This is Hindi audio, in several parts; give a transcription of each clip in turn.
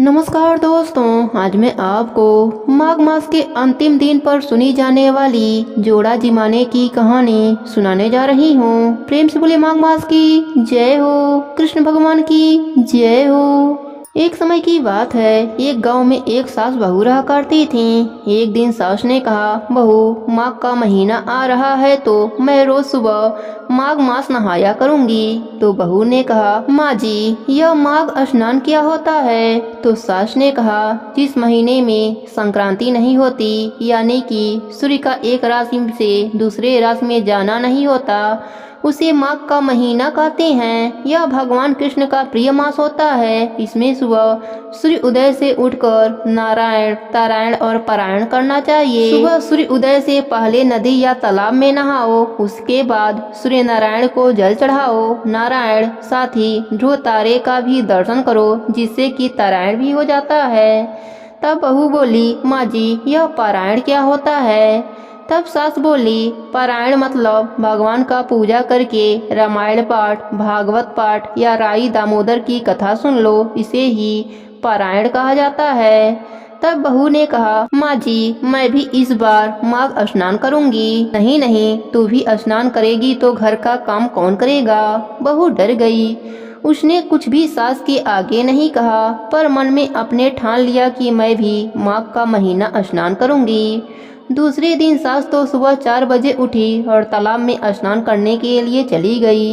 नमस्कार दोस्तों, आज मैं आपको माघ मास के अंतिम दिन पर सुनी जाने वाली जोड़ा जिमाने की कहानी सुनाने जा रही हूँ। प्रेम से बोले माघ मास की जय हो, कृष्ण भगवान की जय हो। एक समय की बात है, एक गांव में एक सास बहू रहा करती थीं। एक दिन सास ने कहा, बहू माघ का महीना आ रहा है तो मैं रोज सुबह माघ मास नहाया करूंगी। तो बहू ने कहा, माँ जी यह माघ स्नान क्या होता है? तो सास ने कहा, जिस महीने में संक्रांति नहीं होती, यानी कि सूर्य का एक राशि से दूसरे राशि में जाना नहीं होता, उसे माघ का महीना कहते हैं। यह भगवान कृष्ण का प्रिय मास होता है। इसमें सुबह सूर्य उदय से उठकर नारायण, तारायण और पारायण करना चाहिए। सुबह सूर्य उदय से पहले नदी या तालाब में नहाओ, उसके बाद सूर्य नारायण को जल चढ़ाओ। नारायण साथ ही ध्रुव तारे का भी दर्शन करो, जिससे कि तारायण भी हो जाता है। तब बहू बोली, माँ जी यह पारायण क्या होता है? तब सास बोली, पारायण मतलब भगवान का पूजा करके रामायण पाठ, भागवत पाठ या राई दामोदर की कथा सुन लो, इसे ही पारायण कहा जाता है। तब बहू ने कहा, माँ जी मैं भी इस बार माघ स्नान करूंगी। नहीं नहीं, तू भी स्नान करेगी तो घर का काम कौन करेगा? बहू डर गई। उसने कुछ भी सास के आगे नहीं कहा, पर मन में अपने ठान लिया कि मैं भी माघ का महीना स्नान करूंगी। दूसरे दिन सास तो सुबह 4 बजे उठी और तालाब में स्नान करने के लिए चली गई।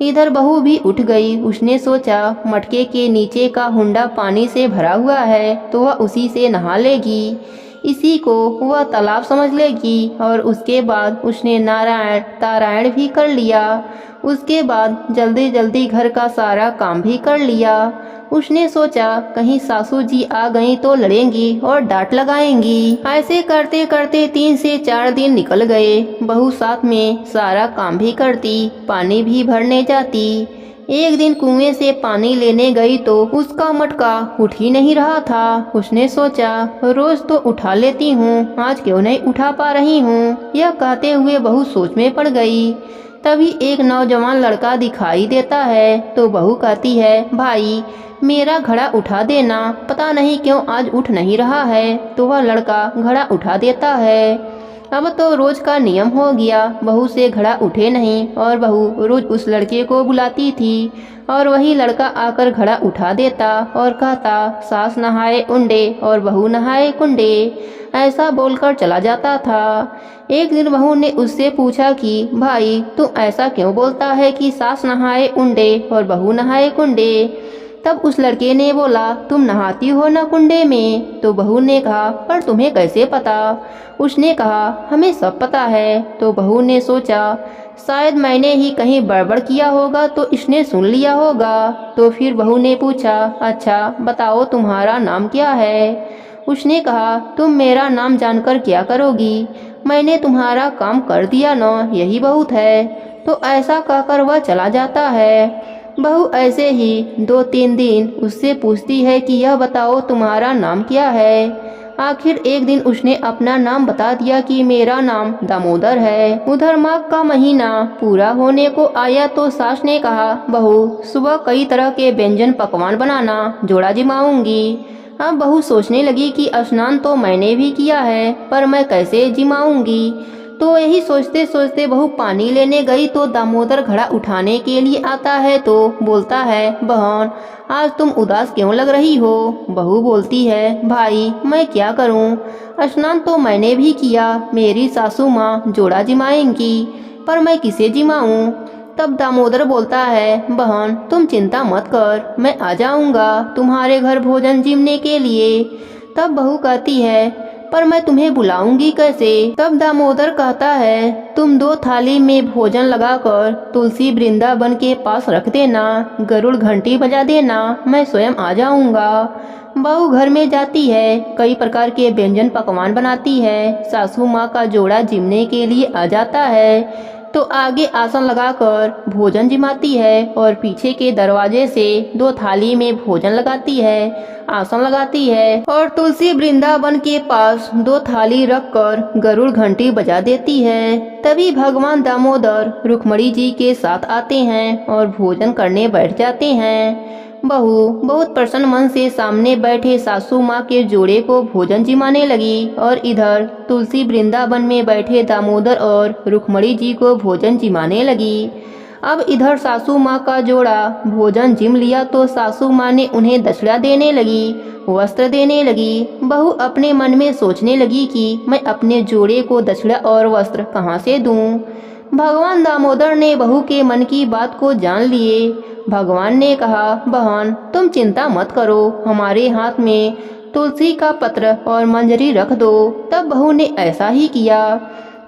इधर बहू भी उठ गई। उसने सोचा, मटके के नीचे का हुंडा पानी से भरा हुआ है तो वह उसी से नहा लेगी, इसी को वह तालाब समझ लेगी। और उसके बाद उसने नारायण तारायण भी कर लिया। उसके बाद जल्दी जल्दी घर का सारा काम भी कर लिया। उसने सोचा, कहीं सासू जी आ गईं तो लड़ेंगी और डांट लगाएंगी। ऐसे करते करते 3 से 4 दिन निकल गए। बहू साथ में सारा काम भी करती, पानी भी भरने जाती। एक दिन कुएं से पानी लेने गई तो उसका मटका उठ ही नहीं रहा था। उसने सोचा, रोज तो उठा लेती हूँ, आज क्यों नहीं उठा पा रही हूँ। यह कहते हुए बहू सोच में पड़ गई। तभी एक नौजवान लड़का दिखाई देता है। तो बहू कहती है, भाई मेरा घड़ा उठा देना, पता नहीं क्यों आज उठ नहीं रहा है। तो वह लड़का घड़ा उठा देता है। अब तो रोज का नियम हो गया, बहू से घड़ा उठे नहीं और बहू रोज उस लड़के को बुलाती थी और वही लड़का आकर घड़ा उठा देता और कहता, सास नहाए उंडे और बहू नहाए कुंडे, ऐसा बोलकर चला जाता था। एक दिन बहू ने उससे पूछा कि भाई तू ऐसा क्यों बोलता है कि सास नहाए उंडे और बहू नहाए कुंडे? तब उस लड़के ने बोला, तुम नहाती हो ना कुंडे में? तो बहू ने कहा, पर तुम्हें कैसे पता? उसने कहा, हमें सब पता है। तो बहू ने सोचा, शायद मैंने ही कहीं बड़बड़ किया होगा तो इसने सुन लिया होगा। तो फिर बहू ने पूछा, अच्छा बताओ तुम्हारा नाम क्या है? उसने कहा, तुम मेरा नाम जानकर क्या करोगी? मैंने तुम्हारा काम कर दिया न, यही बहुत है। तो ऐसा कहकर वह चला जाता है। बहू ऐसे ही 2-3 दिन उससे पूछती है कि यह बताओ तुम्हारा नाम क्या है। आखिर एक दिन उसने अपना नाम बता दिया कि मेरा नाम दामोदर है। उधर माघ का महीना पूरा होने को आया तो सास ने कहा, बहू सुबह कई तरह के व्यंजन पकवान बनाना, जोड़ा जिमाऊंगी। अब बहू सोचने लगी कि स्नान तो मैंने भी किया है, पर मैं कैसे जिमाऊंगी। तो यही सोचते सोचते बहू पानी लेने गई तो दामोदर घड़ा उठाने के लिए आता है तो बोलता है, बहन आज तुम उदास क्यों लग रही हो? बहू बोलती है, भाई मैं क्या करूं, स्नान तो मैंने भी किया, मेरी सासू माँ जोड़ा जिमाएंगी, पर मैं किसे जिमाऊं? तब दामोदर बोलता है, बहन तुम चिंता मत कर, मैं आ जाऊंगा तुम्हारे घर भोजन जिमने के लिए। तब बहू कहती है, पर मैं तुम्हें बुलाऊंगी कैसे? तब दामोदर कहता है, तुम 2 थाली में भोजन लगाकर तुलसी वृंदावन के पास रख देना, गरुड़ घंटी बजा देना, मैं स्वयं आ जाऊंगा। बहू घर में जाती है, कई प्रकार के व्यंजन पकवान बनाती है। सासू माँ का जोड़ा जिमने के लिए आ जाता है तो आगे आसन लगाकर भोजन जिमाती है और पीछे के दरवाजे से 2 थाली में भोजन लगाती है, आसन लगाती है और तुलसी वृंदावन के पास 2 थाली रखकर गरुड़ घंटी बजा देती है। तभी भगवान दामोदर रुक्मणी जी के साथ आते हैं और भोजन करने बैठ जाते हैं। बहू बहुत प्रसन्न मन से सामने बैठे सासू माँ के जोड़े को भोजन जिमाने लगी और इधर तुलसी वृंदावन में बैठे दामोदर और रुक्मणी जी को भोजन जिमाने लगी। अब इधर सासू माँ का जोड़ा भोजन जिम लिया तो सासू माँ ने उन्हें दक्षिणा देने लगी, वस्त्र देने लगी। बहू अपने मन में सोचने लगी कि मैं अपने जोड़े को दक्षिणा और वस्त्र कहाँ से दूं। भगवान दामोदर ने बहू के मन की बात को जान लिए। भगवान ने कहा, बहन तुम चिंता मत करो, हमारे हाथ में तुलसी का पत्र और मंजरी रख दो। तब बहू ने ऐसा ही किया,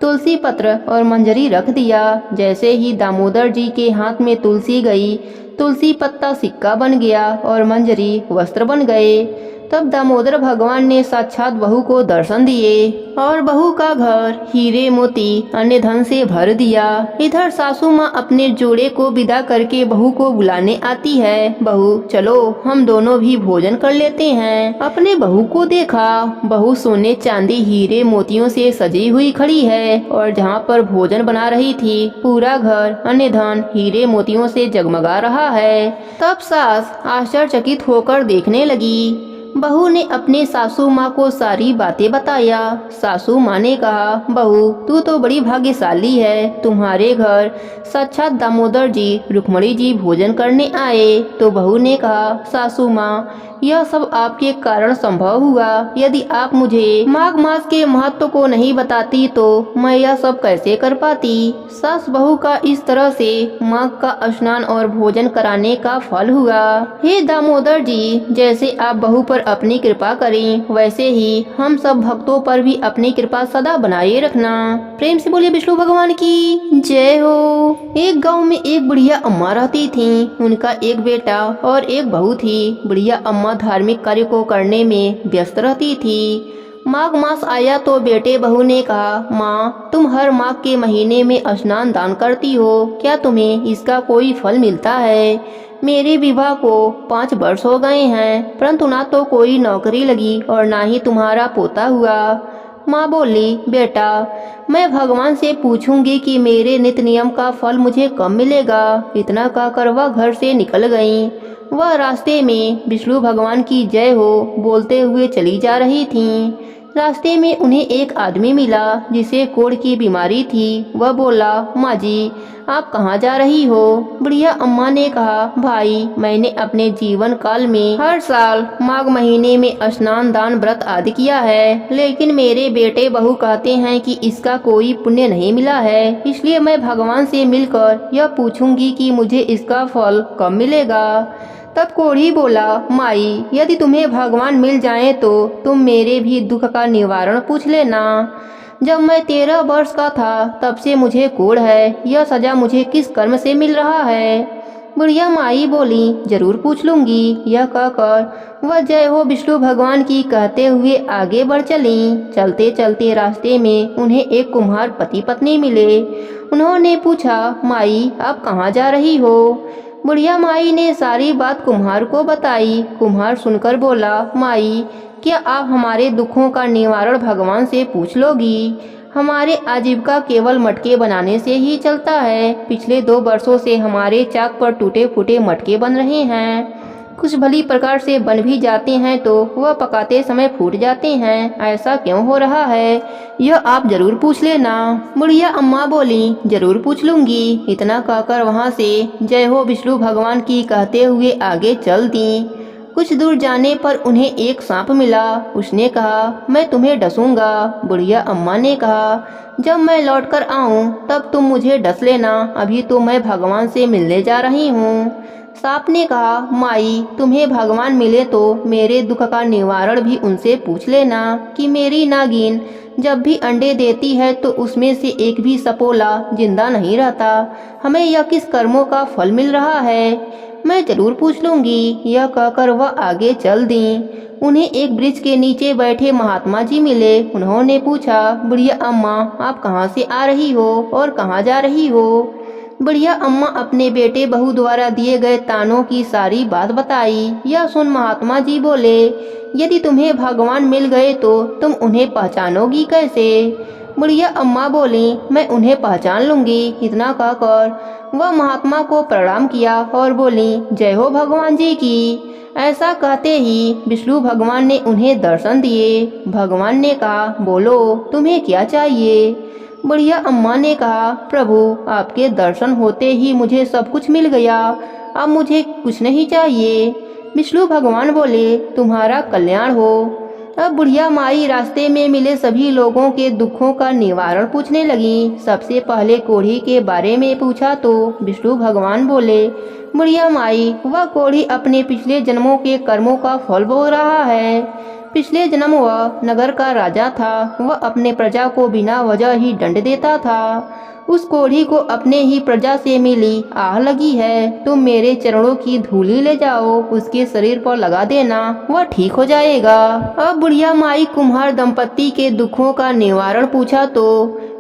तुलसी पत्र और मंजरी रख दिया। जैसे ही दामोदर जी के हाथ में तुलसी गई, तुलसी पत्ता सिक्का बन गया और मंजरी वस्त्र बन गए। तब दामोदर भगवान ने साक्षात बहू को दर्शन दिए और बहू का घर हीरे मोती अन्य धन से भर दिया। इधर सासू माँ अपने जोड़े को विदा करके बहू को बुलाने आती है। बहू चलो हम दोनों भी भोजन कर लेते हैं। अपने बहू को देखा, बहू सोने चांदी हीरे मोतियों से सजी हुई खड़ी है और जहाँ पर भोजन बना रही थी पूरा घर अन्य धन हीरे मोतियों से जगमगा रहा है। तब सास आश्चर्यचकित होकर देखने लगी। बहू ने अपने सासू माँ को सारी बातें बताया। सासू माँ ने कहा, बहू तू तो बड़ी भाग्यशाली है, तुम्हारे घर साक्षात दामोदर जी रुक्मणी जी भोजन करने आए। तो बहू ने कहा, सासू माँ यह सब आपके कारण संभव हुआ। यदि आप मुझे माघ मास के महत्व को नहीं बताती तो मैं यह सब कैसे कर पाती। सास बहू का इस तरह से माघ का स्नान और भोजन कराने का फल हुआ। हे दामोदर जी, जैसे आप बहू पर अपनी कृपा करें वैसे ही हम सब भक्तों पर भी अपनी कृपा सदा बनाए रखना। प्रेम से बोलिए विष्णु भगवान की जय हो। एक गांव में एक बुढ़िया अम्मा रहती थी। उनका एक बेटा और एक बहू थी। बुढ़िया अम्मा धार्मिक कार्य को करने में व्यस्त रहती थी। माघ मास आया तो बेटे बहू ने कहा, माँ तुम हर माघ के महीने में स्नान दान करती हो, क्या तुम्हें इसका कोई फल मिलता है? मेरे विवाह को 5 वर्ष हो गए हैं, परंतु ना तो कोई नौकरी लगी और ना ही तुम्हारा पोता हुआ। माँ बोली, बेटा मैं भगवान से पूछूंगी कि मेरे नित्य नियम का फल मुझे कब मिलेगा। इतना कहकर वह घर से निकल गईं। वह रास्ते में विष्णु भगवान की जय हो बोलते हुए चली जा रही थीं। रास्ते में उन्हें एक आदमी मिला जिसे कोढ़ की बीमारी थी। वह बोला, माँ जी आप कहाँ जा रही हो? बुढ़िया अम्मा ने कहा, भाई मैंने अपने जीवन काल में हर साल माघ महीने में स्नान दान व्रत आदि किया है, लेकिन मेरे बेटे बहू कहते हैं कि इसका कोई पुण्य नहीं मिला है, इसलिए मैं भगवान से मिलकर यह पूछूंगी कि मुझे इसका फल कब मिलेगा। तब कोढ़ी बोला, माई यदि तुम्हें भगवान मिल जाएं तो तुम मेरे भी दुख का निवारण पूछ लेना। जब मैं 13 वर्ष का था तब से मुझे कोढ़ है, यह सजा मुझे किस कर्म से मिल रहा है? बुढ़िया माई बोली, जरूर पूछ लूंगी। यह कहकर वह जय हो विष्णु भगवान की कहते हुए आगे बढ़ चली। चलते चलते रास्ते में उन्हें एक कुम्हार पति पत्नी मिले। उन्होंने पूछा, माई आप कहाँ जा रही हो? बुढ़िया माई ने सारी बात कुम्हार को बताई। कुम्हार सुनकर बोला, माई क्या आप हमारे दुखों का निवारण भगवान से पूछ लोगी? हमारे आजीविका केवल मटके बनाने से ही चलता है। पिछले 2 वर्षों से हमारे चाक पर टूटे फूटे मटके बन रहे हैं। कुछ भली प्रकार से बन भी जाते हैं तो वह पकाते समय फूट जाते हैं। ऐसा क्यों हो रहा है, यह आप जरूर पूछ लेना। बुढ़िया अम्मा बोली, जरूर पूछ लूंगी। इतना कहकर वहाँ से जय हो विष्णु भगवान की कहते हुए आगे चल दी। कुछ दूर जाने पर उन्हें एक सांप मिला। उसने कहा, मैं तुम्हें डसूंगा। बुढ़िया अम्मा ने कहा, जब मैं लौटकर आऊं तब तुम मुझे डस लेना, अभी तो मैं भगवान से मिलने जा रही हूँ। सांप ने कहा, माई तुम्हें भगवान मिले तो मेरे दुख का निवारण भी उनसे पूछ लेना कि मेरी नागिन जब भी अंडे देती है तो उसमें से एक भी सपोला जिंदा नहीं रहता। हमें यह किस कर्मों का फल मिल रहा है? मैं जरूर पूछ लूंगी। यह कहकर वह आगे चल दी। उन्हें एक वृक्ष के नीचे बैठे महात्मा जी मिले। उन्होंने पूछा, बुढ़िया अम्मा आप कहाँ से आ रही हो और कहाँ जा रही हो? बुढ़िया अम्मा अपने बेटे बहू द्वारा दिए गए तानों की सारी बात बताई। यह सुन महात्मा जी बोले, यदि तुम्हें भगवान मिल गए तो तुम उन्हें पहचानोगी कैसे? बुढ़िया अम्मा बोली, मैं उन्हें पहचान लूंगी। इतना कहकर वह महात्मा को प्रणाम किया और बोली, जय हो भगवान जी की। ऐसा कहते ही विष्णु भगवान ने उन्हें दर्शन दिए। भगवान ने कहा, बोलो तुम्हें क्या चाहिए। बुढ़िया अम्मा ने कहा, प्रभु आपके दर्शन होते ही मुझे सब कुछ मिल गया, अब मुझे कुछ नहीं चाहिए। विष्णु भगवान बोले, तुम्हारा कल्याण हो। अब बुढ़िया माई रास्ते में मिले सभी लोगों के दुखों का निवारण पूछने लगी। सबसे पहले कोढ़ी के बारे में पूछा तो विष्णु भगवान बोले, बुढ़िया माई वह कोढ़ी अपने पिछले जन्मों के कर्मों का फल भोग रहा है। पिछले जन्म वह नगर का राजा था। वह अपने प्रजा को बिना वजह ही दंड देता था। उस कोढ़ी को अपने ही प्रजा से मिली आह लगी है। तुम मेरे चरणों की धूली ले जाओ, उसके शरीर पर लगा देना, वह ठीक हो जाएगा। अब बुढ़िया माई कुम्हार दंपत्ति के दुखों का निवारण पूछा तो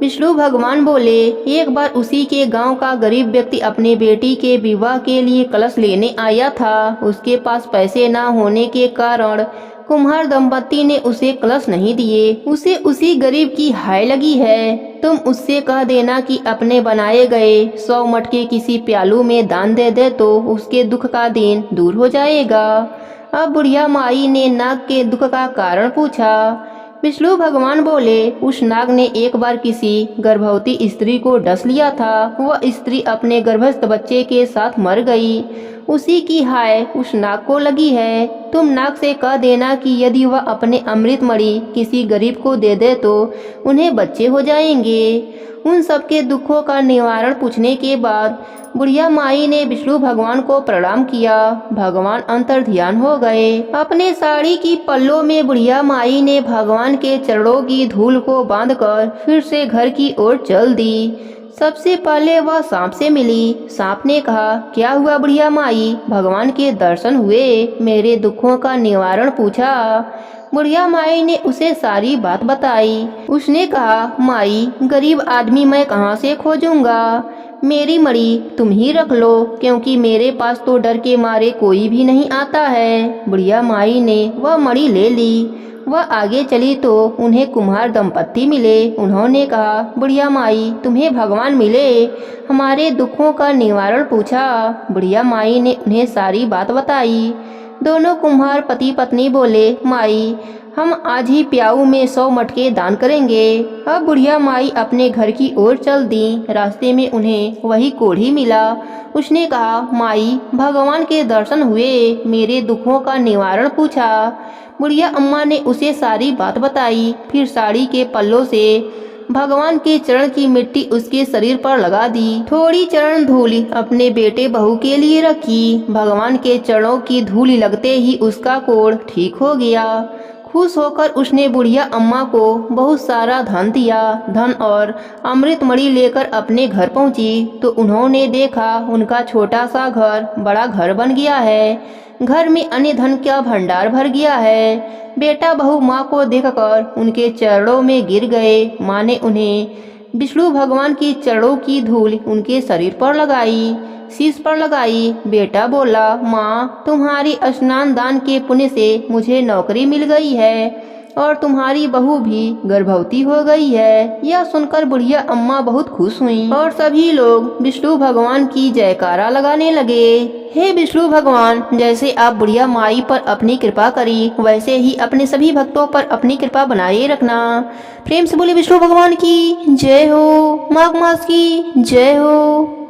विष्णु भगवान बोले, एक बार उसी के गांव का गरीब व्यक्ति अपनी बेटी के विवाह के लिए कलश लेने आया था। उसके पास पैसे न होने के कारण कुम्हार दंपत्ति ने उसे कलश नहीं दिए। उसे उसी गरीब की हाय लगी है। तुम उससे कह देना कि अपने बनाए गए 100 मटके किसी प्यालू में दान दे दे तो उसके दुख का दिन दूर हो जाएगा। अब बुढ़िया माई ने नाग के दुख का कारण पूछा। विष्णु भगवान बोले, उस नाग ने एक बार किसी गर्भवती स्त्री को डस लिया था। वह स्त्री अपने गर्भस्थ बच्चे के साथ मर गई। उसी की हाय उस नाग को लगी है। तुम नाग से कह देना कि यदि वह अपने अमृत मणि किसी गरीब को दे दे तो उन्हें बच्चे हो जाएंगे। उन सबके दुखों का निवारण पूछने के बाद बुढ़िया माई ने विष्णु भगवान को प्रणाम किया। भगवान अंतर ध्यान हो गए। अपने साड़ी की पल्लों में बुढ़िया माई ने भगवान के चरणों की धूल को बांधकर फिर से घर की ओर चल दी। सबसे पहले वह सांप से मिली। सांप ने कहा, क्या हुआ बुढ़िया माई, भगवान के दर्शन हुए, मेरे दुखों का निवारण पूछा। बुढ़िया माई ने उसे सारी बात बताई। उसने कहा, माई गरीब आदमी मैं कहाँ से खोजूंगा, मेरी मणि तुम ही रख लो, क्योंकि मेरे पास तो डर के मारे कोई भी नहीं आता है। बुढ़िया माई ने वह मणि ले ली। वह आगे चली तो उन्हें कुम्हार दंपत्ति मिले। उन्होंने कहा, बुढ़िया माई तुम्हें भगवान मिले, हमारे दुखों का निवारण पूछा। बुढ़िया माई ने उन्हें सारी बात बताई। दोनों कुम्हार पति पत्नी बोले, माई हम आज ही प्याऊ में 100 मटके दान करेंगे। अब बुढ़िया माई अपने घर की ओर चल दी। रास्ते में उन्हें वही कोढ़ी मिला। उसने कहा, माई भगवान के दर्शन हुए, मेरे दुखों का निवारण पूछा। बुढ़िया अम्मा ने उसे सारी बात बताई। फिर साड़ी के पल्लों से भगवान के चरण की मिट्टी उसके शरीर पर लगा दी। थोड़ी चरण धूलि अपने बेटे बहू के लिए रखी। भगवान के चरणों की धूलि लगते ही उसका कोढ़ ठीक हो गया। खुश होकर उसने बुढ़िया अम्मा को बहुत सारा धन दिया। धन और अमृत मणि लेकर अपने घर पहुंची तो उन्होंने देखा उनका छोटा सा घर बड़ा घर बन गया है। घर में अन्य धन का भंडार भर गया है। बेटा बहू माँ को देखकर उनके चरणों में गिर गए। माँ ने उन्हें विष्णु भगवान की चरणों की धूल उनके शरीर पर लगाई, शीश पर लगाई। बेटा बोला, माँ तुम्हारी स्नान दान के पुण्य से मुझे नौकरी मिल गई है और तुम्हारी बहू भी गर्भवती हो गई है। यह सुनकर बुढ़िया अम्मा बहुत खुश हुई और सभी लोग विष्णु भगवान की जयकारा लगाने लगे। हे विष्णु भगवान, जैसे आप बुढ़िया माई पर अपनी कृपा करी, वैसे ही अपने सभी भक्तों पर अपनी कृपा बनाए रखना। प्रेम से बोले विष्णु भगवान की जय हो, माघ मास की जय हो।